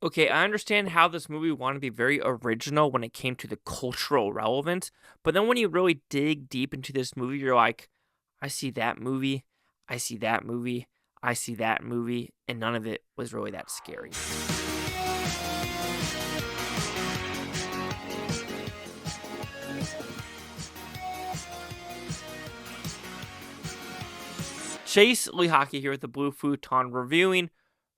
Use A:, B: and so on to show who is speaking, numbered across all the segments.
A: Okay, I understand how this movie wanted to be very original when it came to the cultural relevance, but then when you really dig deep into this movie, you're like, I see that movie, I see that movie, I see that movie, and none of it was really that scary. Chase Lee Hockey here with the Blue Futon reviewing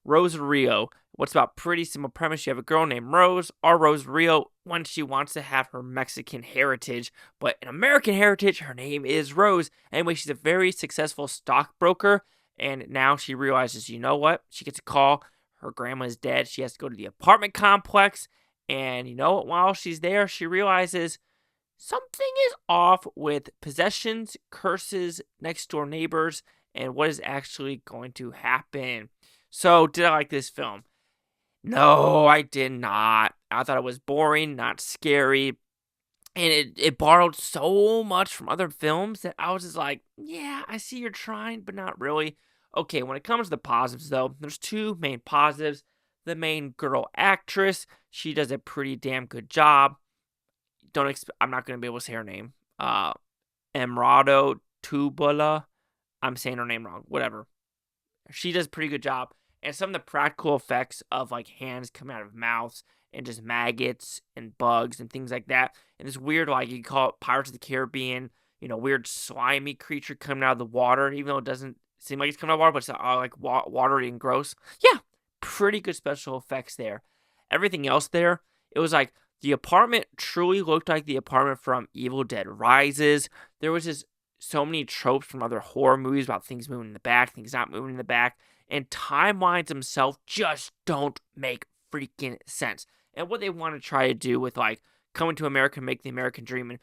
A: Rosario. What's about pretty simple premise? You have a girl named Rose, or Rosario, when she wants to have her Mexican heritage, but an American heritage, her name is Rose. Anyway, she's a very successful stockbroker, and now she realizes, you know what? She gets a call. Her grandma is dead. She has to go to the apartment complex, and you know what? While she's there, she realizes something is off with possessions, curses, next door neighbors, and what is actually going to happen. So, did I like this film? No, I did not. I thought it was boring, not scary, and it borrowed so much from other films that I was just like, yeah, I see you're trying, but not really. Okay, when it comes to the positives, though, there's two main positives. The main girl actress, she does a pretty damn good job. I'm not going to be able to say her name. Emeraude Toubia. I'm saying her name wrong. Whatever. She does a pretty good job. And some of the practical effects of like hands coming out of mouths and just maggots and bugs and things like that. And this weird, like you call it Pirates of the Caribbean, weird slimy creature coming out of the water, even though it doesn't seem like it's coming out of water, but it's like watery and gross. Yeah, pretty good special effects there. Everything else there, it was like the apartment truly looked like the apartment from Evil Dead Rises. There was just so many tropes from other horror movies about things moving in the back, things not moving in the back, and timelines themselves just don't make freaking sense. And what they want to try to do with like coming to America and make the American dream, and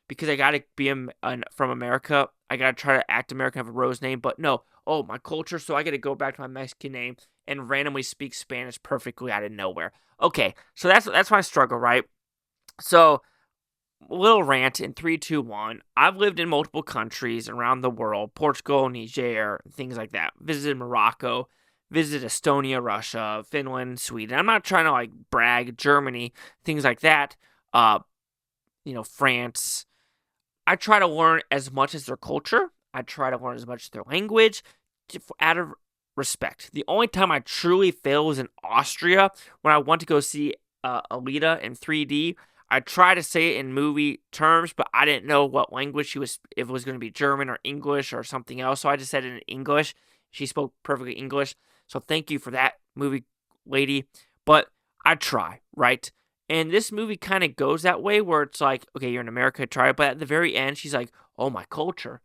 A: because I gotta be from America, I gotta try to act American, have a Rose name, but no, my culture, so I gotta go back to my Mexican name and randomly speak Spanish perfectly out of nowhere. Okay, so that's my struggle, right? So little rant in 3, 2, 1. I've lived in multiple countries around the world: Portugal, Niger, things like that. Visited Morocco, visited Estonia, Russia, Finland, Sweden. I'm not trying to like brag. Germany, things like that. Uh, France. I try to learn as much as their culture. I try to learn as much as their language out of respect. The only time I truly fail was in Austria when I went to go see Alita in 3D. I tried to say it in movie terms, but I didn't know what language she was, if it was going to be German or English or something else. So I just said it in English. She spoke perfectly English. So thank you for that, movie lady. But I try, right? And this movie kind of goes that way where it's like, okay, you're in America, try it. But at the very end, she's like, oh, my culture.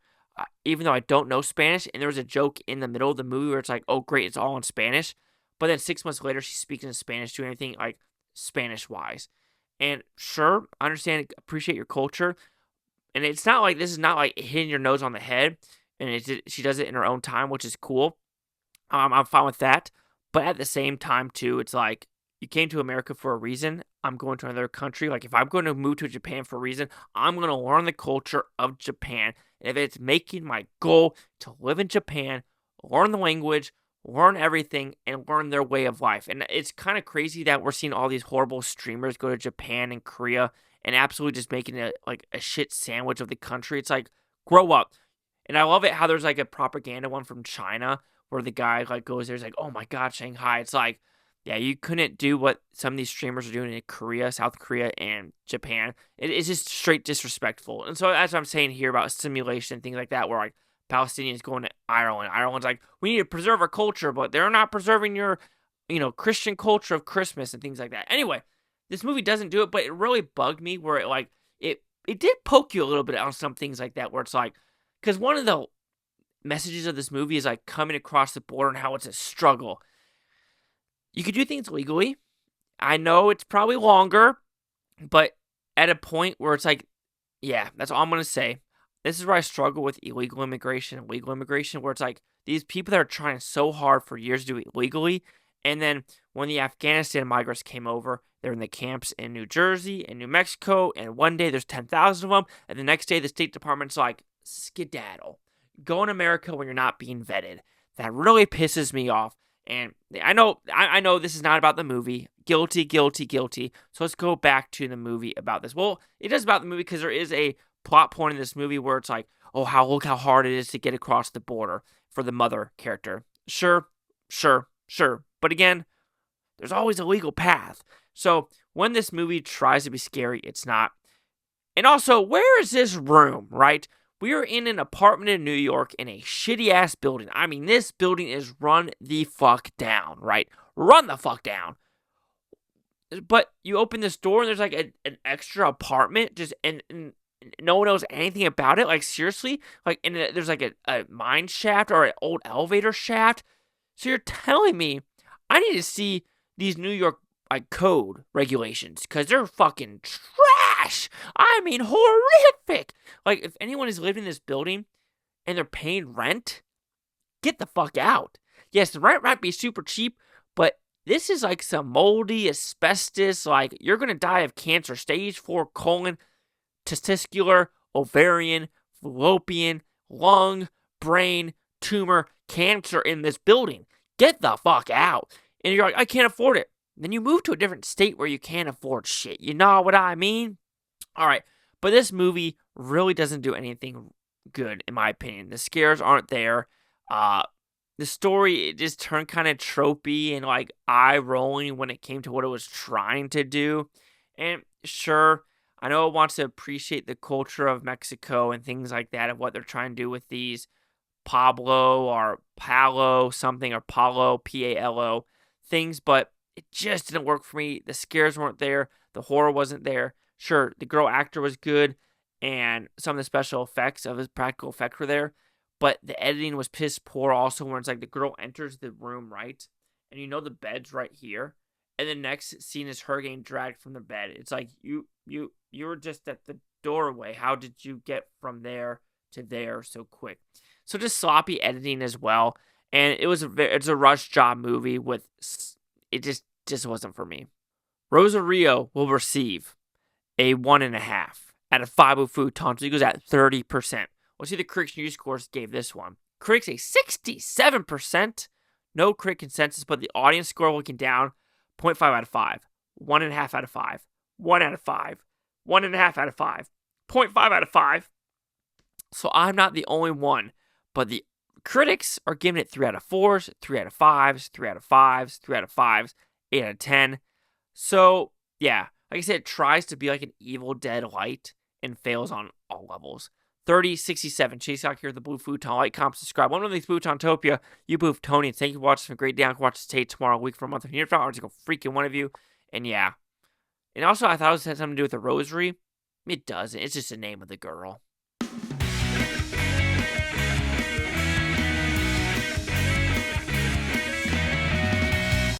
A: Even though I don't know Spanish, and there was a joke in the middle of the movie where it's like, oh, great, it's all in Spanish. But then 6 months later, she speaks in Spanish, doing anything like Spanish-wise. And sure, I understand, appreciate your culture. And it's not like, this is not like hitting your nose on the head. And she does it in her own time, which is cool. I'm fine with that. But at the same time, too, it's like, you came to America for a reason. I'm going to another country. Like, if I'm going to move to Japan for a reason, I'm going to learn the culture of Japan. And if it's making my goal to live in Japan, learn the language, learn everything, and learn their way of life. And it's kind of crazy that we're seeing all these horrible streamers go to Japan and Korea and absolutely just making it like a shit sandwich of the country. It's like, grow up. And I love it how there's like a propaganda one from China where the guy like goes there, he's like, oh my God, Shanghai. It's like, yeah, you couldn't do what some of these streamers are doing in Korea, South Korea, and Japan. It's just straight disrespectful. And so that's what I'm saying here about simulation and things like that, where like Palestinians going to Ireland. Ireland's like, we need to preserve our culture, but they're not preserving your, Christian culture of Christmas and things like that. Anyway, this movie doesn't do it, but it really bugged me where it did poke you a little bit on some things like that, where it's like, because one of the messages of this movie is like coming across the border and how it's a struggle. You could do things legally. I know it's probably longer, but at a point where it's like, yeah, that's all I'm going to say. This is where I struggle with illegal immigration and legal immigration, where it's like these people that are trying so hard for years to do it legally. And then when the Afghanistan migrants came over, they're in the camps in New Jersey and New Mexico. And one day there's 10,000 of them. And the next day the State Department's like, skedaddle. Go in America when you're not being vetted. That really pisses me off. And I know this is not about the movie. Guilty, guilty, guilty. So let's go back to the movie about this. Well, it is about the movie because there is a plot point in this movie where it's like, oh, look how hard it is to get across the border for the mother character. Sure. But again, there's always a legal path. So when this movie tries to be scary, it's not. And also, where is this room, right? We are in an apartment in New York in a shitty-ass building. I mean, this building is run the fuck down, right? Run the fuck down. But you open this door and there's like an extra apartment, and no one knows anything about it. Like, seriously? Like, and there's like a mine shaft or an old elevator shaft. So you're telling me I need to see these New York like code regulations because they're fucking trash. I mean, horrific. Like, if anyone is living in this building and they're paying rent, get the fuck out. Yes, the rent might be super cheap, but this is like some moldy asbestos. Like, you're gonna die of cancer, stage 4 colon, testicular, ovarian, fallopian, lung, brain, tumor, cancer in this building. Get the fuck out. And you're like, I can't afford it. Then you move to a different state where you can't afford shit. You know what I mean? All right. But this movie really doesn't do anything good, in my opinion. The scares aren't there. The story, it just turned kind of tropey and like eye-rolling when it came to what it was trying to do. And sure, I know it wants to appreciate the culture of Mexico and things like that, of what they're trying to do with these Pablo or Palo something, or Palo, Palo things, but it just didn't work for me. The scares weren't there. The horror wasn't there. Sure, the girl actor was good, and some of the special effects of his practical effects were there, but the editing was piss poor also, where it's like the girl enters the room, right? And you know the bed's right here, and the next scene is her getting dragged from the bed. It's like, you were just at the doorway. How did you get from there to there so quick? So just sloppy editing as well. And it's a rush job movie with, it just wasn't for me. Rosario will receive a 1.5 out of 5 Futon. So he goes at 30%. We'll see the Critics News scores gave this one. Critics a 67%. No critic consensus, but the audience score looking down, 0.5 out of 5. 1.5 out of 5. 1 out of 5. 1.5 out of 5. 0.5 out of 5. So I'm not the only one, but the critics are giving it 3 out of 4s, 3 out of 5s, 3 out of 5s, 3 out of 5s, 8 out of 10. So, yeah, like I said, it tries to be like an Evil Dead light and fails on all levels. 30, 67. Chase out here with the Blue Futon. Like, comment, subscribe. One of these Futon Topia. You Blue Tony. Thank you for watching. Have a great day. I'll watch this tape tomorrow, a week for a month. If you're not, I'll just go freaking one of you. And yeah. And also, I thought it had something to do with the rosary. It doesn't. It's just the name of the girl.